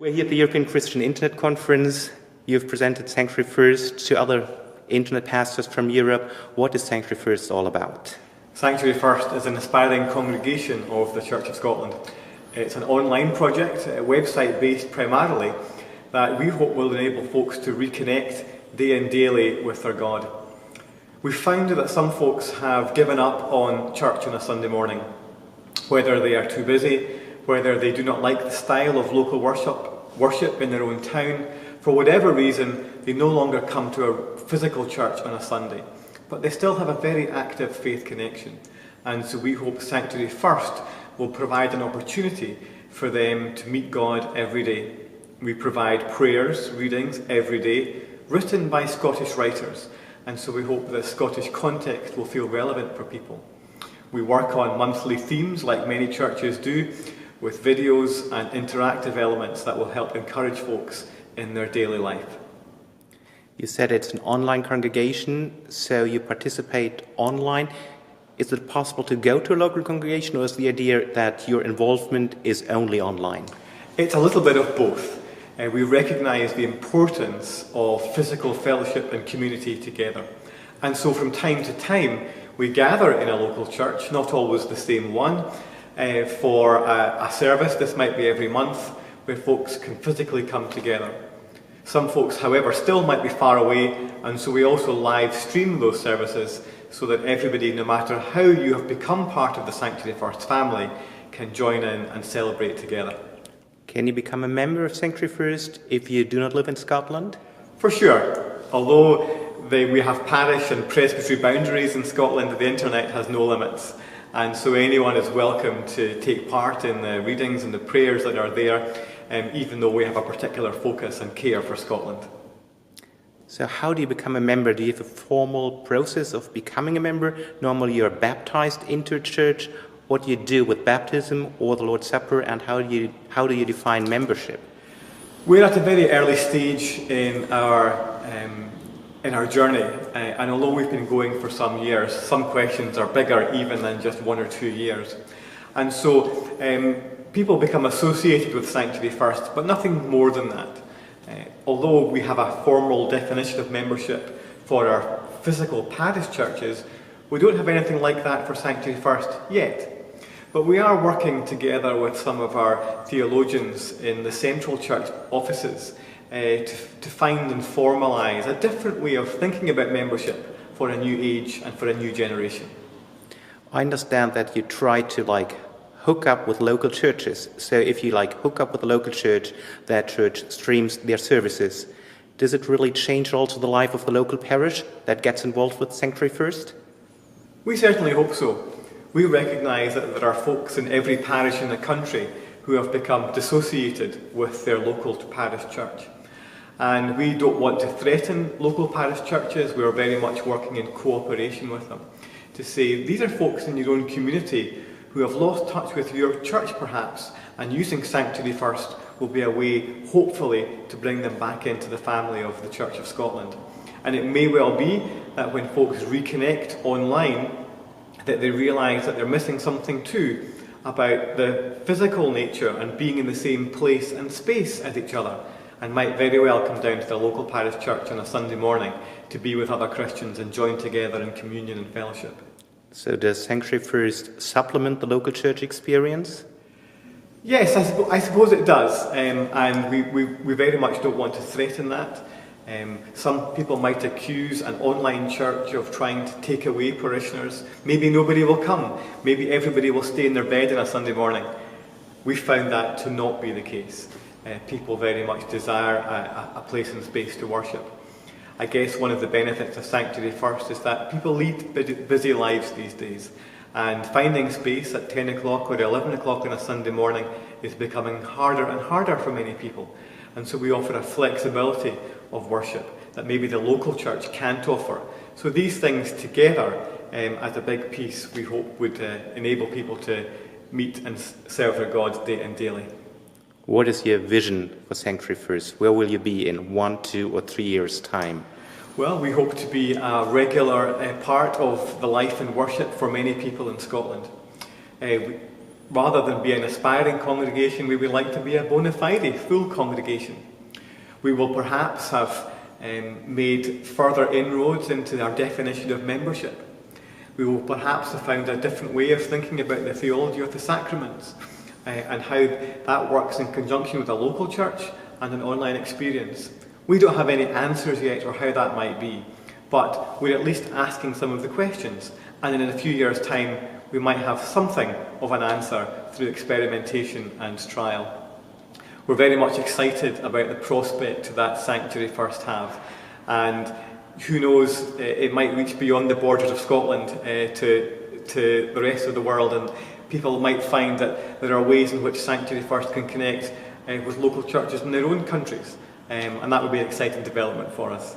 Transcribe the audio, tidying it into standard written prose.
We're here at the European Christian Internet Conference. You've presented Sanctuary First to other internet pastors from Europe. What is Sanctuary First all about? Sanctuary First is an aspiring congregation of the Church of Scotland. It's an online project, a website based primarily, that we hope will enable folks to reconnect day and daily with their God. We've found that some folks have given up on church on a Sunday morning, whether they are too busy, whether they do not like the style of local worship in their own town. For whatever reason, they no longer come to a physical church on a Sunday, but they still have a very active faith connection. And so we hope Sanctuary First will provide an opportunity for them to meet God every day. We provide prayers, readings every day, written by Scottish writers, and so we hope the Scottish context will feel relevant for people. We work on monthly themes, like many churches do, with videos and interactive elements that will help encourage folks in their daily life. You said it's an online congregation, so you participate online. Is it possible to go to a local congregation, or is the idea that your involvement is only online? It's a little bit of both. We recognise the importance of physical fellowship and community together. And so from time to time, we gather in a local church, not always the same one, for a service. This might be every month, where folks can physically come together. Some folks, however, still might be far away, and so we also live stream those services so that everybody, no matter how you have become part of the Sanctuary First family, can join in and celebrate together. Can you become a member of Sanctuary First if you do not live in Scotland? For sure. Although we have parish and presbytery boundaries in Scotland, the internet has no limits. And so anyone is welcome to take part in the readings and the prayers that are there, even though we have a particular focus and care for Scotland. So how do you become a member? Do you have a formal process of becoming a member? Normally you're baptized into a church. What do you do with baptism or the Lord's Supper, and how do you define membership? We're at a very early stage in our journey, and although we've been going for some years, some questions are bigger even than just 1 or 2 years. And so people become associated with Sanctuary First, but nothing more than that. Although we have a formal definition of membership for our physical parish churches, we don't have anything like that for Sanctuary First yet. But we are working together with some of our theologians in the central church offices to find and formalise a different way of thinking about membership for a new age and for a new generation. I understand that you try to hook up with local churches. So if you hook up with a local church, that church streams their services. Does it really change also the life of the local parish that gets involved with Sanctuary First? We certainly hope so. We recognise that there are folks in every parish in the country who have become dissociated with their local parish church. And we don't want to threaten local parish churches. We're very much working in cooperation with them to say these are folks in your own community who have lost touch with your church perhaps, and using Sanctuary First will be a way, hopefully, to bring them back into the family of the Church of Scotland. And it may well be that when folks reconnect online, that they realise that they're missing something too about the physical nature and being in the same place and space as each other, and might very well come down to the local parish church on a Sunday morning to be with other Christians and join together in communion and fellowship. So does Sanctuary First supplement the local church experience? Yes, I suppose it does, and we very much don't want to threaten that. Some people might accuse an online church of trying to take away parishioners. Maybe nobody will come. Maybe everybody will stay in their bed on a Sunday morning. We found that to not be the case. People very much desire a place and space to worship. I guess one of the benefits of Sanctuary First is that people lead busy lives these days, and finding space at 10 o'clock or 11 o'clock on a Sunday morning is becoming harder and harder for many people. And so we offer a flexibility of worship that maybe the local church can't offer. So these things together as a big piece, we hope would enable people to meet and serve their God day and daily. What is your vision for Sanctuary First? Where will you be in 1, 2 or 3 years' time? Well, we hope to be a regular part of the life and worship for many people in Scotland. rather than be an aspiring congregation, we would like to be a bona fide, full congregation. We will perhaps have made further inroads into our definition of membership. We will perhaps have found a different way of thinking about the theology of the sacraments and how that works in conjunction with a local church and an online experience. We don't have any answers yet or how that might be, but we're at least asking some of the questions, and in a few years' time we might have something of an answer through experimentation and trial. We're very much excited about the prospect that Sanctuary First have, and who knows, it might reach beyond the borders of Scotland to the rest of the world, and people might find that there are ways in which Sanctuary First can connect with local churches in their own countries, and that would be an exciting development for us.